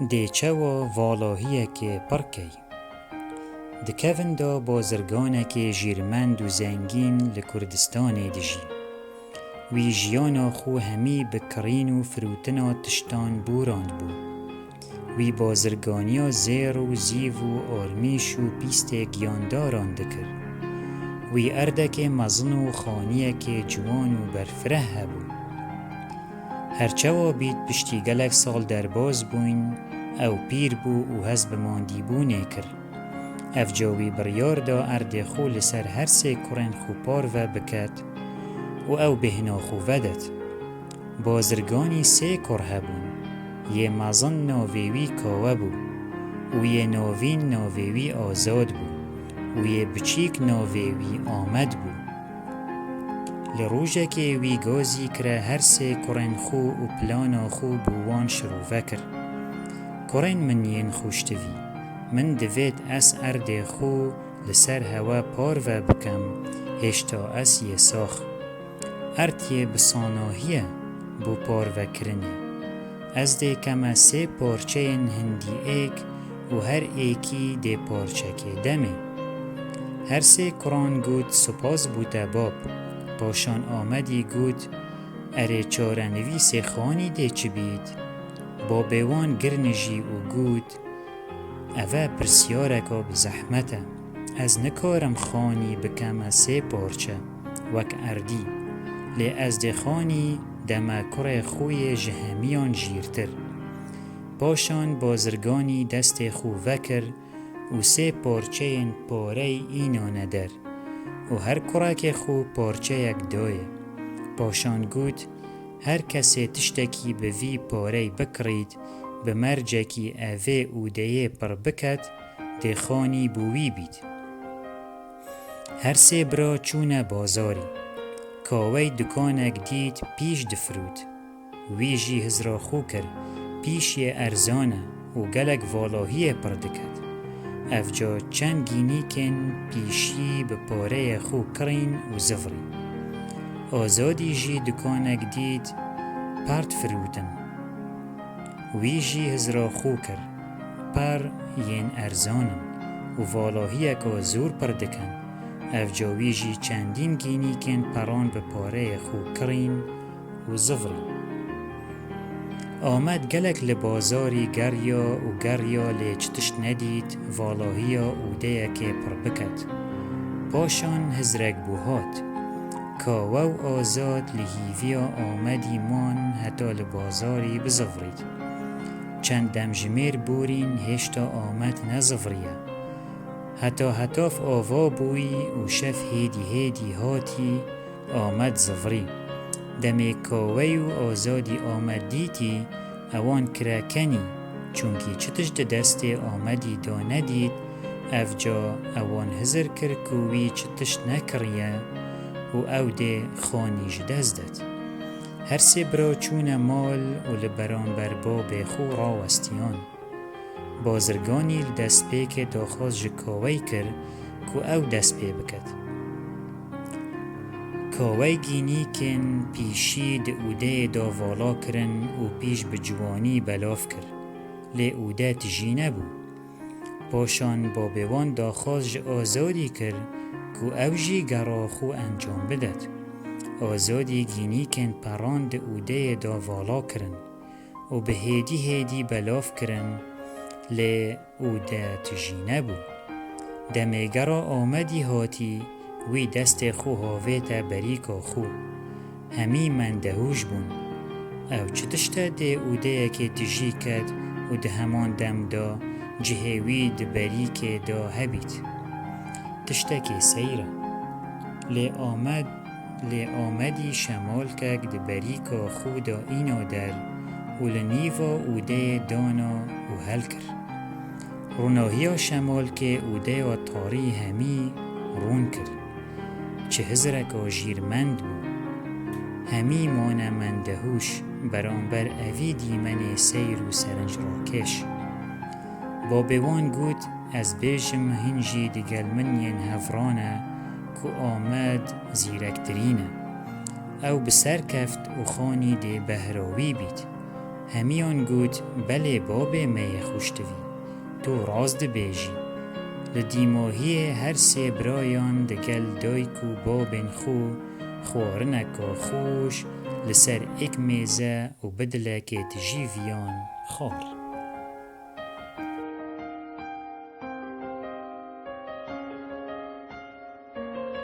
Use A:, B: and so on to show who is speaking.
A: دیچه و والاهیه که پرکی دکوین دا بازرگانه که جیرمند و زنگین لکردستان دیجی وی جیانا خو همی بکرین و فروتنا تشتان بوراند بو وی بازرگانیا زیر و زیو و آرمیش و پیست گیانداران دکر وی اردک مزن و خانیه که جوان و برفره هبو هرچه و بید پشتی گلک سال در باز بوین او پیر بو و هزب ماندی بو نیکر اف جاوی بریار دا ارد خو لسر هر سه کرن خو پار و بکت و او بهنا خو ودت بازرگانی سه کر هبون یه مزن ناویوی کاوه بو و یه ناوین ناویوی آزاد بو و یه بچیک ناویوی آمد بو لروژه که وی گازی کره هر سه کرن خو و پلانا خو بوان شروفه کر کرن من ین خوشتوی من دوید اس ارد خو لسر هوا پار و بکم هشتا اس یه ساخ ارد یه بساناهیه بو پار و کرنه از ده کم سه پارچه هندی ایک و هر ایکی ده پارچه که دمه هر سه کران گود سپاس بوده باب باشان آمدی گود اره چارنویس خانی ده چی بید با بیوان گرنجی و گود اوه پرسیارکا بزحمته از نکارم خانی بکم سه پارچه وک اردی لی از ده خانی دم کر خوی جهمیان جیرتر باشان بازرگانی دست خو وکر و سه پارچه این پاره اینا ندر و هر کرک خو پارچه یک دایه باشان گود هر کسی تشتکی به وی پاره بکرید به مرجکی اوه او دیه پر بکت ده خانی بوی بید هر سه برا چونه بازاری کاوی دکانک دید پیش دفرود وی جی هزرا خو کر پیش یه ارزانه و گلک والاهی پر دکت اف جا چند گینی کن پیشی به پاره خو کرین و زفری آزادی جی دکانک دید پرد فروتن وی جی هزرا خو کر پر ین ارزانن و والاهی اکا زور پر دکن اف جا وی جی چندین گینی کن پران به پاره خو کرین و زفری آمد گلک لبازاری گریا و گریا لیچتش ندید والاهیا و دیه که پر بکت پاشان هزرک بوهات کاوه و آزاد لحیویا آمدی مان حتی لبازاری بزفرید چند دمجمیر بورین هشتا آمد نزفریه حتی حتاف آوا بوی و شف هیدی هاتی آمد زفری دمی کاوی و آزادی آمد دیتی اوان کرکنی چونکی چتش ده دست آمدی دا ندید اف جا اوان هزر کرکوی چتش نکریه و او ده خانیش دزدد هر سه برا چون مال و لبران بر باب خو راوستیان بازرگانی دست پی که داخواست جکاوی کر که او دست پی بکد کاوی گینی کن پیشی ده اوده دا والا کرن و پیش بجوانی بلاف کر لی اوده تجی نبو پاشان با بیوان دا خواست آزادی کر که او جی گرا خو انجام بدد آزادی گینی کن پران ده اوده دا والا کرن و به هیدی بلاف کرن لی اوده تجی نبو دمی گرا آمدی هاتی وی دست خو هاویتا بریکا خو همی من دهوش بون او چتشتا ده اوده که تجی کد و ده همان دم دا جهوی ده بریک دا هبید تشتکی سیره لی آمدی شمال کک ده بریکا خو دا اینا در و لنیوا اوده دانا و هل کر روناهیا شمال که اوده و تاری همی رون کر چه هزرکا جیرمند بو همی مانه من دهوش برانبر اویدی من سیر و سرنج راکش با بیوان گود از بیشم هنجی دیگل من ین هفرانه که آمد زیرکترینه او بسر کفت و خانی ده بهراوی بید. همیان گوت بله بابه می خوشتوی، تو راز ده بیجی. لدیماهی هر سی برایان دگل دایکو بابن خو، خوارنکا خوش لسر اک میزه و بدلکت جیویان خار.